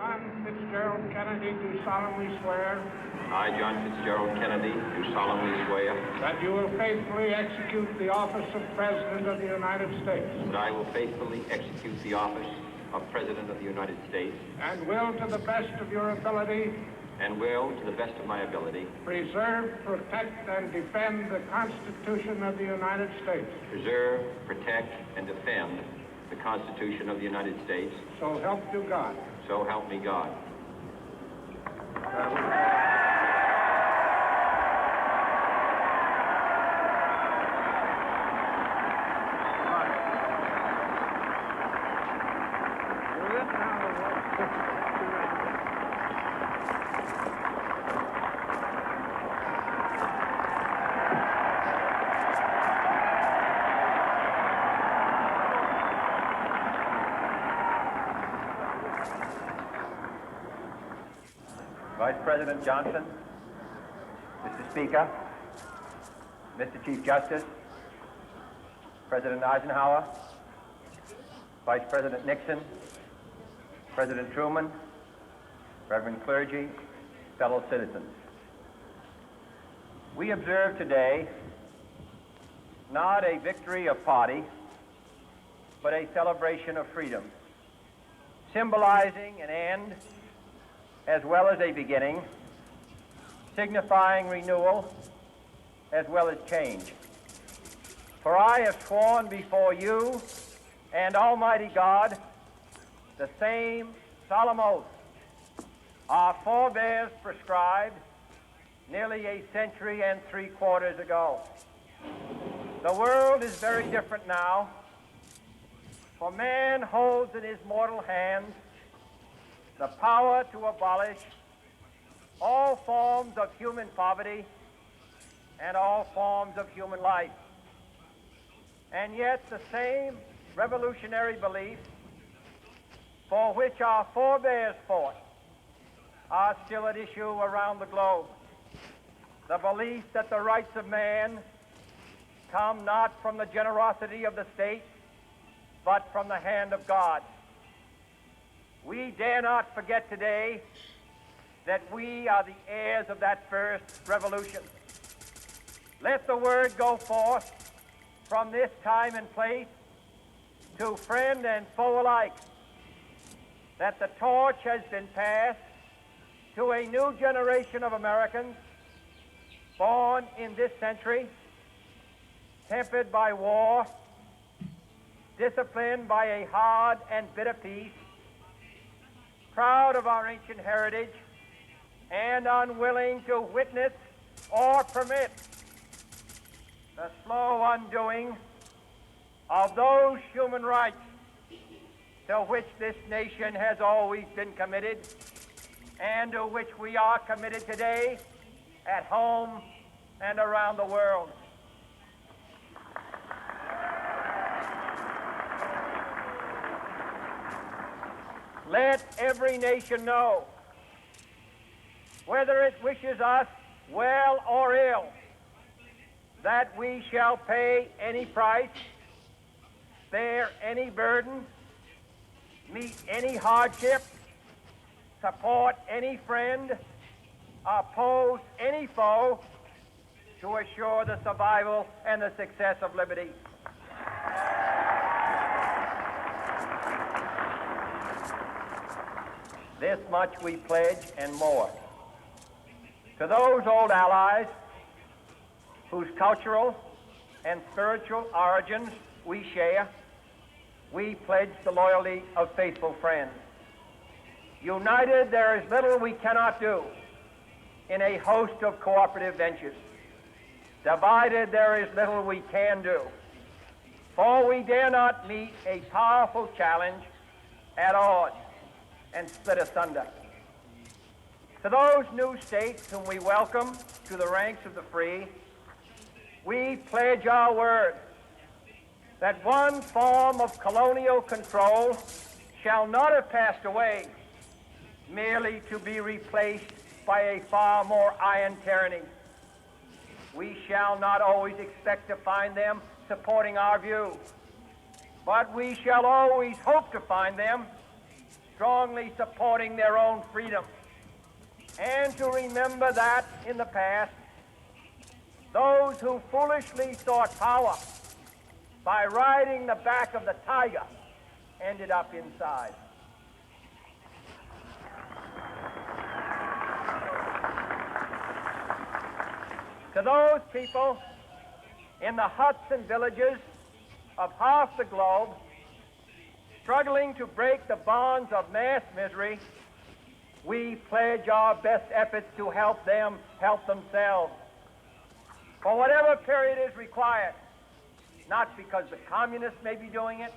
John Fitzgerald Kennedy, do solemnly swear I, John Fitzgerald Kennedy, do solemnly swear that you will faithfully execute the office of President of the United States that I will faithfully execute the office of President of the United States and will, to the best of your ability, and will, to the best of my ability, preserve, protect, and defend the Constitution of the United States. preserve, protect, and defend the Constitution of the United States. So help you God. So help me God. Vice President Johnson, Mr. Speaker, Mr. Chief Justice, President Eisenhower, Vice President Nixon, President Truman, Reverend clergy, fellow citizens. We observe today not a victory of party, but a celebration of freedom, symbolizing an end as well as a beginning, signifying renewal as well as change. For I have sworn before you and Almighty God the same solemn oath our forebears prescribed nearly a century and 3/4 ago. The world is very different now, for man holds in his mortal hands the power to abolish all forms of human poverty and all forms of human life. And yet the same revolutionary beliefs for which our forebears fought are still at issue around the globe. The belief that the rights of man come not from the generosity of the state, but from the hand of God. We dare not forget today that we are the heirs of that first revolution. Let the word go forth from this time and place to friend and foe alike that the torch has been passed to a new generation of Americans born in this century, tempered by war, disciplined by a hard and bitter peace, proud of our ancient heritage, and unwilling to witness or permit the slow undoing of those human rights to which this nation has always been committed and to which we are committed today at home and around the world. Let every nation know, whether it wishes us well or ill, that we shall pay any price, bear any burden, meet any hardship, support any friend, oppose any foe to assure the survival and the success of liberty. This much we pledge and more. To those old allies whose cultural and spiritual origins we share, we pledge the loyalty of faithful friends. United, there is little we cannot do in a host of cooperative ventures. Divided, there is little we can do, for we dare not meet a powerful challenge at odds and split asunder. To those new states whom we welcome to the ranks of the free, we pledge our word that one form of colonial control shall not have passed away, merely to be replaced by a far more iron tyranny. We shall not always expect to find them supporting our view, but we shall always hope to find them strongly supporting their own freedom, and to remember that in the past, those who foolishly sought power by riding the back of the tiger ended up inside. To those people in the huts and villages of half the globe struggling to break the bonds of mass misery, we pledge our best efforts to help them help themselves for whatever period is required, not because the communists may be doing it,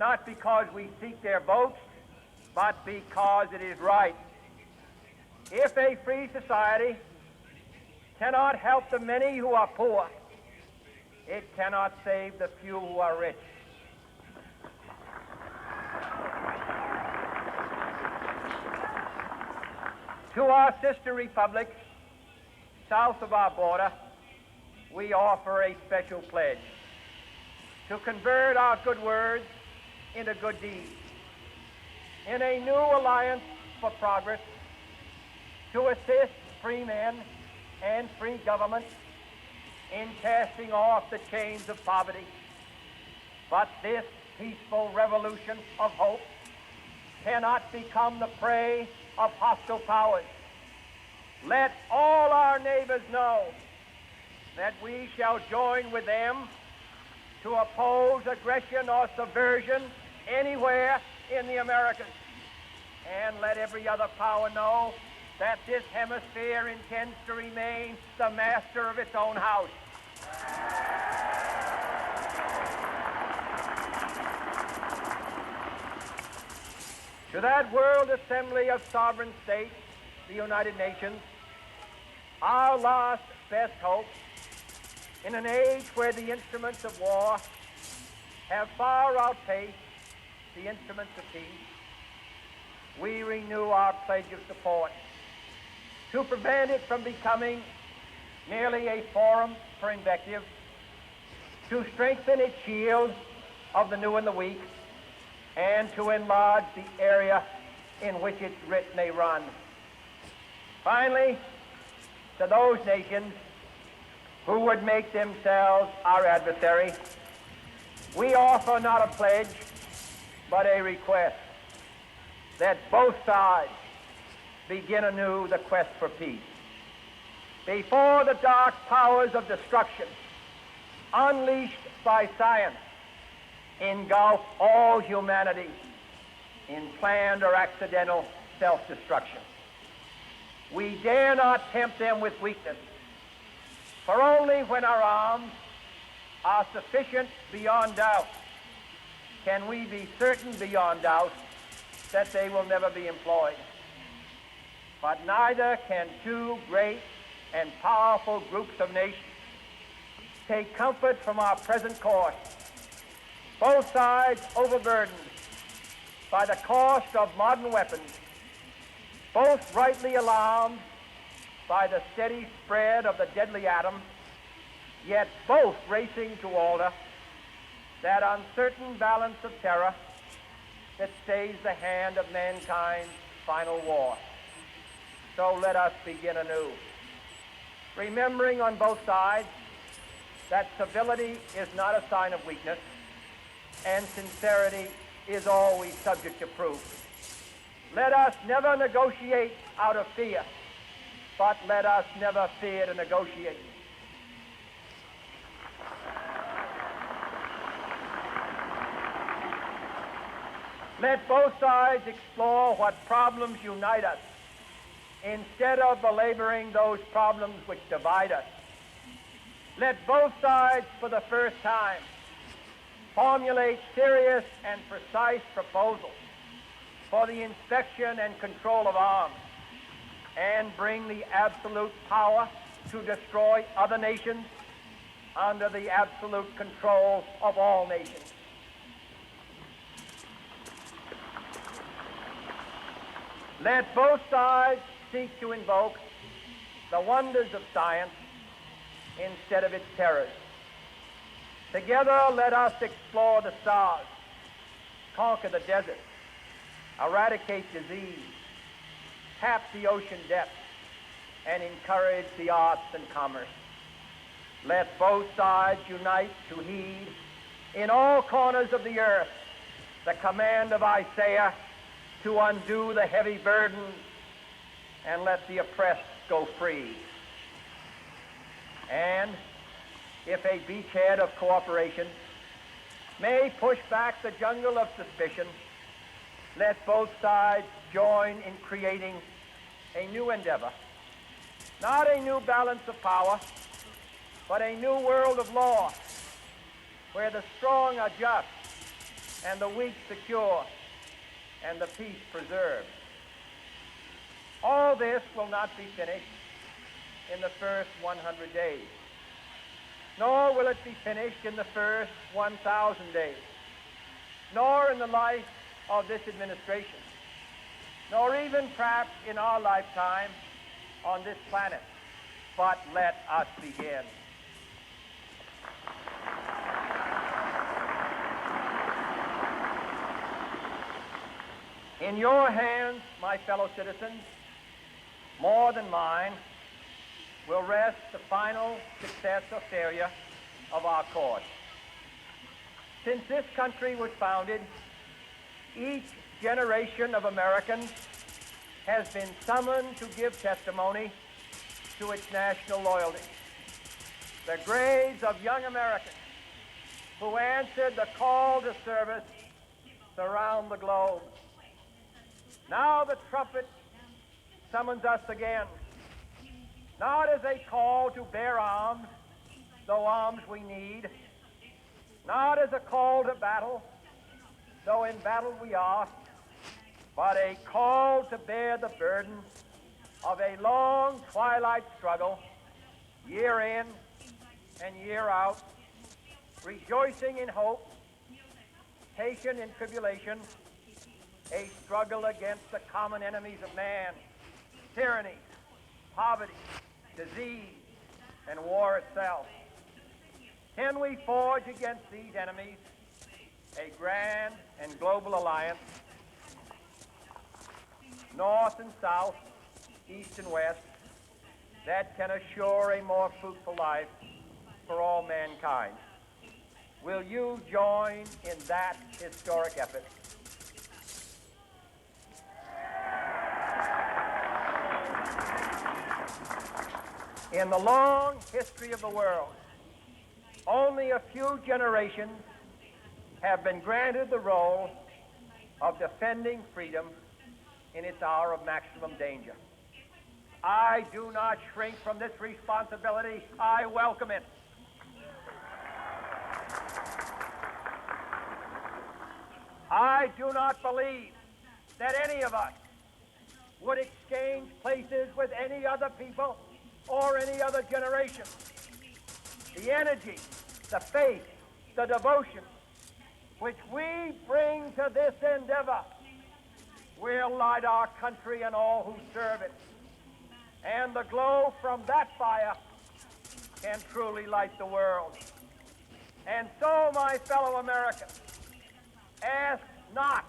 not because we seek their votes, but because it is right. If a free society cannot help the many who are poor, it cannot save the few who are rich. To our sister republics south of our border, we offer a special pledge to convert our good words into good deeds, in a new alliance for progress, to assist free men and free governments in casting off the chains of poverty. But this peaceful revolution of hope cannot become the prey of hostile powers. Let all our neighbors know that we shall join with them to oppose aggression or subversion anywhere in the Americas. And let every other power know that this hemisphere intends to remain the master of its own house. To that World Assembly of Sovereign States, the United Nations, our last best hope, in an age where the instruments of war have far outpaced the instruments of peace, we renew our pledge of support to prevent it from becoming merely a forum for invective, to strengthen its shield of the new and the weak, and to enlarge the area in which its writ may run. Finally, to those nations who would make themselves our adversary, we offer not a pledge, but a request that both sides begin anew the quest for peace. Before the dark powers of destruction, unleashed by science, engulf all humanity in planned or accidental self-destruction. We dare not tempt them with weakness, for only when our arms are sufficient beyond doubt can we be certain beyond doubt that they will never be employed. But neither can two great and powerful groups of nations take comfort from our present course, both sides overburdened by the cost of modern weapons, both rightly alarmed by the steady spread of the deadly atom, yet both racing to alter that uncertain balance of terror that stays the hand of mankind's final war. So let us begin anew, remembering on both sides that civility is not a sign of weakness, and sincerity is always subject to proof. Let us never negotiate out of fear, but let us never fear to negotiate. Let both sides explore what problems unite us, instead of belaboring those problems which divide us. Let both sides, for the first time, formulate serious and precise proposals for the inspection and control of arms, and bring the absolute power to destroy other nations under the absolute control of all nations. Let both sides seek to invoke the wonders of science instead of its terrors. Together, let us explore the stars, conquer the desert, eradicate disease, tap the ocean depths, and encourage the arts and commerce. Let both sides unite to heed in all corners of the earth the command of Isaiah to undo the heavy burdens and let the oppressed go free. And if a beachhead of cooperation may push back the jungle of suspicion, let both sides join in creating a new endeavor, not a new balance of power, but a new world of law, where the strong are just, and the weak secure, and the peace preserved. All this will not be finished in the first 100 days, nor will it be finished in the first 1,000 days, nor in the life of this administration, nor even perhaps in our lifetime on this planet. But let us begin. In your hands, my fellow citizens, more than mine, will rest the final success or failure of our cause. Since this country was founded, each generation of Americans has been summoned to give testimony to its national loyalty. The graves of young Americans who answered the call to service surround the globe. Now the trumpet summons us again, not as a call to bear arms, though arms we need, not as a call to battle, though in battle we are, but a call to bear the burden of a long twilight struggle, year in and year out, rejoicing in hope, patient in tribulation, a struggle against the common enemies of man, tyranny, poverty, disease, and war itself. Can we forge against these enemies a grand and global alliance, north and south, east and west, that can assure a more fruitful life for all mankind? Will you join in that historic effort? In the long history of the world, only a few generations have been granted the role of defending freedom in its hour of maximum danger. I do not shrink from this responsibility. I welcome it. I do not believe that any of us would exchange places with any other people or any other generation. The energy, the faith, the devotion which we bring to this endeavor will light our country and all who serve it. And the glow from that fire can truly light the world. And so, my fellow Americans, ask not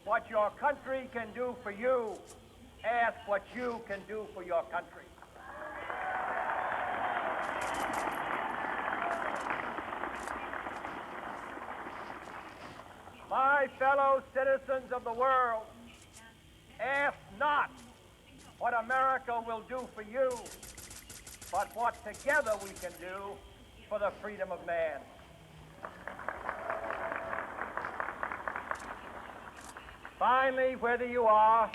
what your country can do for you. Ask what you can do for your country. My fellow citizens of the world, ask not what America will do for you, but what together we can do for the freedom of man. Finally, whether you are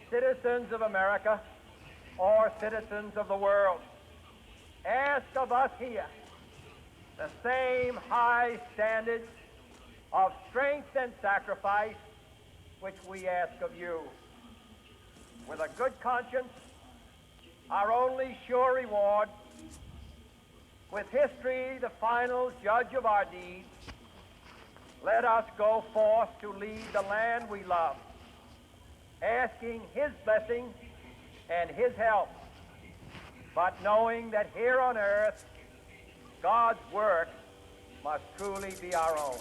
citizens of America or citizens of the world, ask of us here the same high standards of strength and sacrifice which we ask of you. With a good conscience, our only sure reward, with history the final judge of our deeds, let us go forth to lead the land we love, asking his blessing and his help, but knowing that here on earth, God's work must truly be our own.